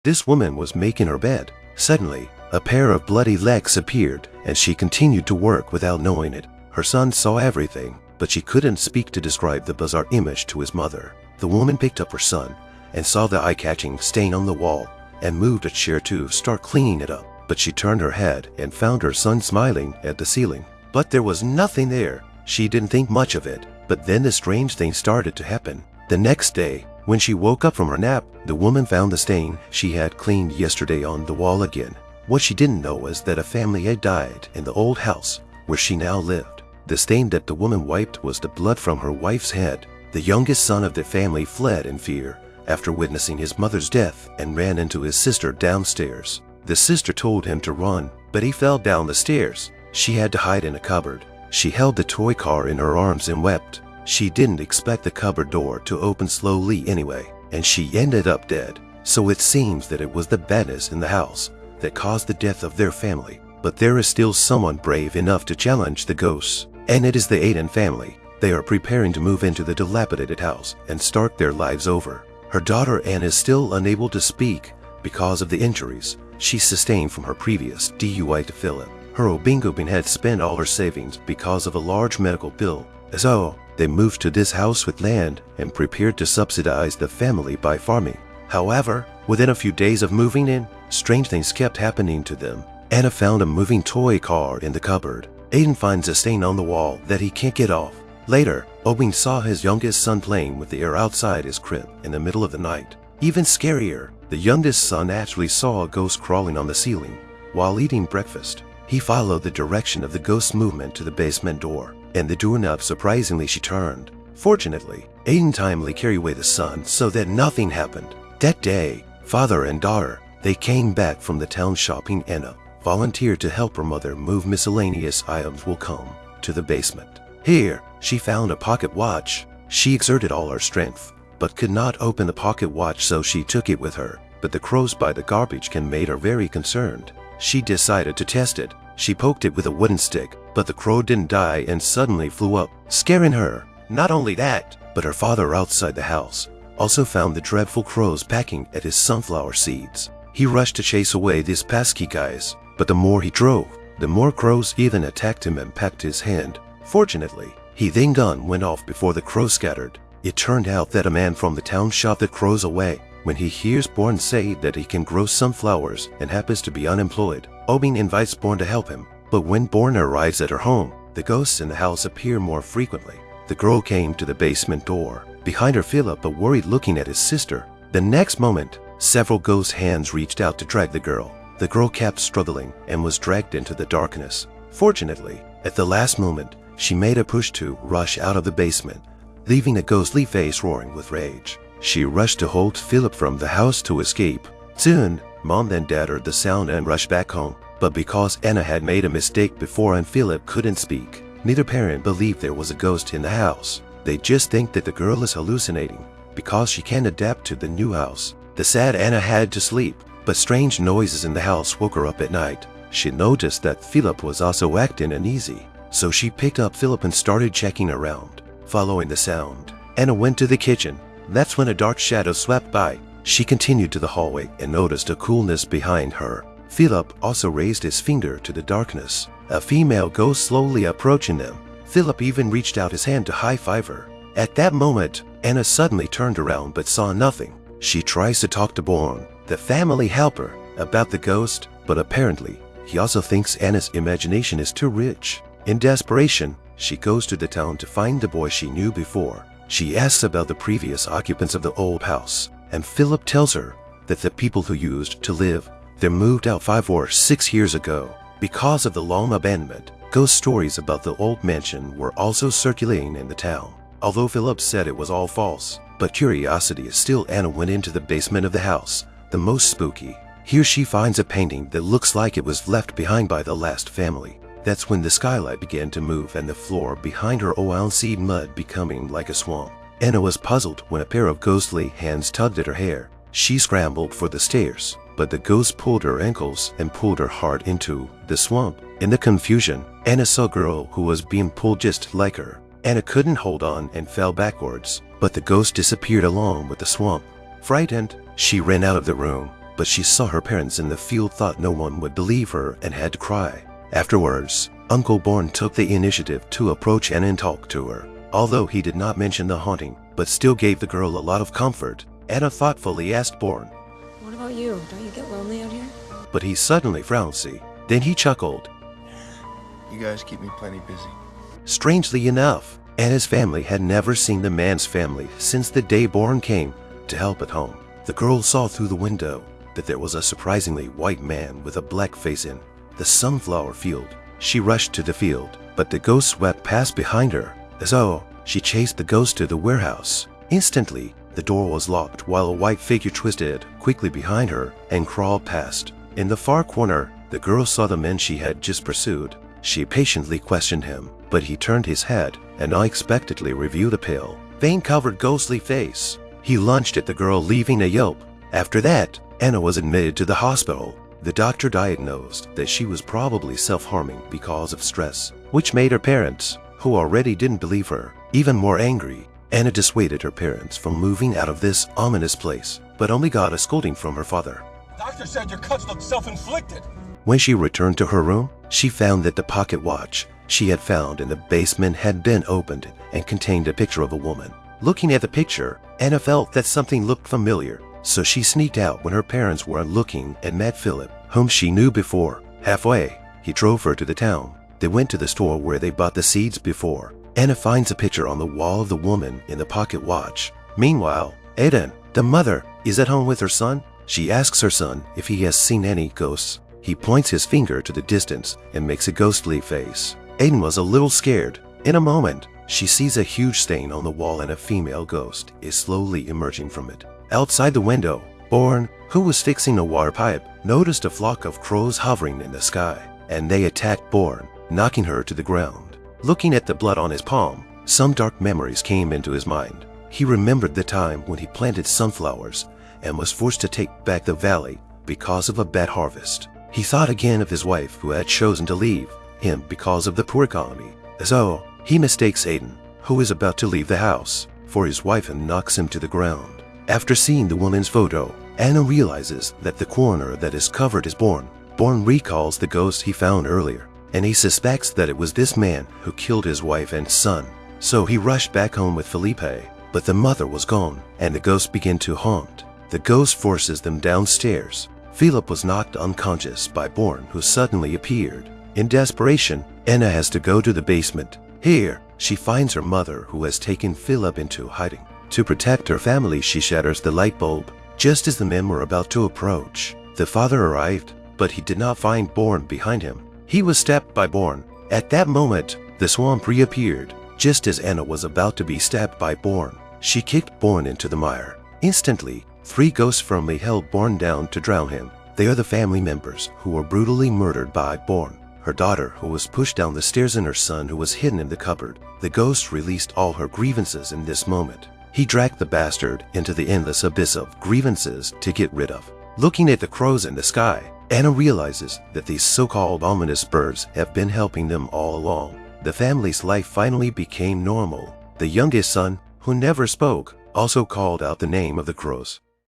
This woman was making her bed. Suddenly, a pair of bloody legs appeared, and she continued to work without knowing it. Her son saw everything, but she couldn't speak to describe the bizarre image to his mother. The woman picked up her son and saw the eye-catching stain on the wall and moved a chair to start cleaning it up. But she turned her head and found her son smiling at the ceiling. But there was nothing there. She didn't think much of it, but then the strange thing started to happen. The next day, when she woke up from her nap, the woman found the stain she had cleaned yesterday on the wall again. What she didn't know was that a family had died in the old house where she now lived. The stain that the woman wiped was the blood from her wife's head. The youngest son of the family fled in fear after witnessing his mother's death and ran into his sister downstairs. The sister told him to run, but he fell down the stairs. She had to hide in a cupboard. She held the toy car in her arms and wept. She didn't expect the cupboard door to open slowly anyway, and she ended up dead. So it seems that it was the badness in the house that caused the death of their family. But there is still someone brave enough to challenge the ghosts, and it is the Aiden family. They are preparing to move into the dilapidated house and start their lives over. Her daughter Anne is still unable to speak because of the injuries she sustained from her previous DUI to Philip. Her Obingobin had spent all her savings because of a large medical bill. So they moved to this house with land and prepared to subsidize the family by farming. However, within a few days of moving in, strange things kept happening to them. Anna found a moving toy car in the cupboard. Aiden finds a stain on the wall that he can't get off. Later, Obing saw his youngest son playing with the air outside his crib in the middle of the night. Even scarier, the youngest son actually saw a ghost crawling on the ceiling while eating breakfast. He followed the direction of the ghost's movement to the basement door, and the doorknob surprisingly she turned. Fortunately, Aiden timely carried away the son so that nothing happened. That day, father and daughter, they came back from the town shopping. Anna volunteered to help her mother move miscellaneous items will come to the basement. Here, she found a pocket watch. She exerted all her strength, but could not open the pocket watch, so she took it with her. But the crows by the garbage can made her very concerned. She decided to test it. She poked it with a wooden stick, but the crow didn't die and suddenly flew up, scaring her. Not only that, but her father outside the house also found the dreadful crows pecking at his sunflower seeds. He rushed to chase away these pesky guys, but the more he drove, the more crows even attacked him and pecked his hand. Fortunately, his then gun went off before the crows scattered. It turned out that a man from the town shot the crows away. When he hears Born say that he can grow sunflowers and happens to be unemployed, Obing invites Born to help him. But when Born arrives at her home, the ghosts in the house appear more frequently. The girl came to the basement door. Behind her, Philip, but worried, looking at his sister. The next moment, several ghost hands reached out to drag the girl. The girl kept struggling and was dragged into the darkness. Fortunately, at the last moment, she made a push to rush out of the basement, leaving a ghostly face roaring with rage. She rushed to hold Philip from the house to escape. Soon, Mom and Dad heard the sound and rushed back home. But because Anna had made a mistake before and Philip couldn't speak, neither parent believed there was a ghost in the house. They just think that the girl is hallucinating because she can't adapt to the new house. The sad Anna had to sleep, but strange noises in the house woke her up at night. She noticed that Philip was also acting uneasy, so she picked up Philip and started checking around, following the sound. Anna went to the kitchen. That's when a dark shadow swept by. She continued to the hallway and noticed a coolness behind her. Philip also raised his finger to the darkness, a female ghost slowly approaching them. Philip even reached out his hand to high-five her. At that moment, Anna suddenly turned around but saw nothing. She tries to talk to Born, the family helper, about the ghost, but apparently, he also thinks Anna's imagination is too rich. In desperation, she goes to the town to find the boy she knew before. She asks about the previous occupants of the old house, and Philip tells her that the people who used to live there moved out 5 or 6 years ago. Because of the long abandonment, ghost stories about the old mansion were also circulating in the town. Although Philip said it was all false, but curiosity is still. Anna went into the basement of the house, the most spooky. Here she finds a painting that looks like it was left behind by the last family. That's when the skylight began to move and the floor behind her ounceed mud becoming like a swamp. Anna was puzzled when a pair of ghostly hands tugged at her hair. She scrambled for the stairs, but the ghost pulled her ankles and pulled her hard into the swamp. In the confusion, Anna saw a girl who was being pulled just like her. Anna couldn't hold on and fell backwards, but the ghost disappeared along with the swamp. Frightened, she ran out of the room, but she saw her parents in the field, thought no one would believe her, and had to cry. Afterwards, Uncle Bourne took the initiative to approach Anna and talk to her. Although he did not mention the haunting, but still gave the girl a lot of comfort, Anna thoughtfully asked Bourne, "What about you? Don't you get lonely out here?" But he suddenly frowned. Then he chuckled. You guys keep me plenty busy. Strangely enough, Anna's family had never seen the man's family since the day Bourne came to help at home. The girl saw through the window that there was a surprisingly white man with a black face in the sunflower field. She rushed to the field, but the ghost swept past behind her. So she chased the ghost to the warehouse. Instantly, the door was locked while a white figure twisted quickly behind her and crawled past. In the far corner, the girl saw the man she had just pursued. She patiently questioned him, but he turned his head and unexpectedly revealed a pale, vein-covered ghostly face. He lunged at the girl, leaving a yelp. After that, Anna was admitted to the hospital. The doctor diagnosed that she was probably self-harming because of stress, which made her parents, who already didn't believe her, even more angry. Anna dissuaded her parents from moving out of this ominous place, but only got a scolding from her father. The doctor said your cuts look self-inflicted. When she returned to her room, she found that the pocket watch she had found in the basement had been opened and contained a picture of a woman. Looking at the picture, Anna felt that something looked familiar, so she sneaked out when her parents were looking and met Philip, whom she knew before. Halfway, he drove her to the town. They went to the store where they bought the seeds before. Anna finds a picture on the wall of the woman in the pocket watch. Meanwhile, Aiden, the mother, is at home with her son. She asks her son if he has seen any ghosts. He points his finger to the distance and makes a ghostly face. Aiden was a little scared. In a moment, she sees a huge stain on the wall and a female ghost is slowly emerging from it. Outside the window, Bourne, who was fixing a water pipe, noticed a flock of crows hovering in the sky, and they attacked Bourne, knocking her to the ground. Looking at the blood on his palm, some dark memories came into his mind. He remembered the time when he planted sunflowers and was forced to take back the valley because of a bad harvest. He thought again of his wife who had chosen to leave him because of the poor economy. So, he mistakes Aiden, who is about to leave the house, for his wife and knocks him to the ground. After seeing the woman's photo, Anna realizes that the corner that is covered is Bourne. Bourne recalls the ghost he found earlier, and he suspects that it was this man who killed his wife and son. So he rushed back home with Felipe, but the mother was gone, and the ghost began to haunt. The ghost forces them downstairs. Philip was knocked unconscious by Bourne, who suddenly appeared. In desperation, Anna has to go to the basement. Here, she finds her mother, who has taken Philip into hiding. To protect her family, she shatters the light bulb. Just as the men were about to approach, the father arrived, but he did not find Bourne behind him. He was stabbed by Bourne. At that moment, the swamp reappeared. Just as Anna was about to be stabbed by Bourne, she kicked Bourne into the mire. Instantly, 3 ghosts firmly held Bourne down to drown him. They are the family members who were brutally murdered by Bourne. Her daughter, who was pushed down the stairs, and her son, who was hidden in the cupboard. The ghost released all her grievances in this moment. He dragged the bastard into the endless abyss of grievances to get rid of. Looking at the crows in the sky, Anna realizes that these so-called ominous birds have been helping them all along. The family's life finally became normal. The youngest son, who never spoke, also called out the name of the crows.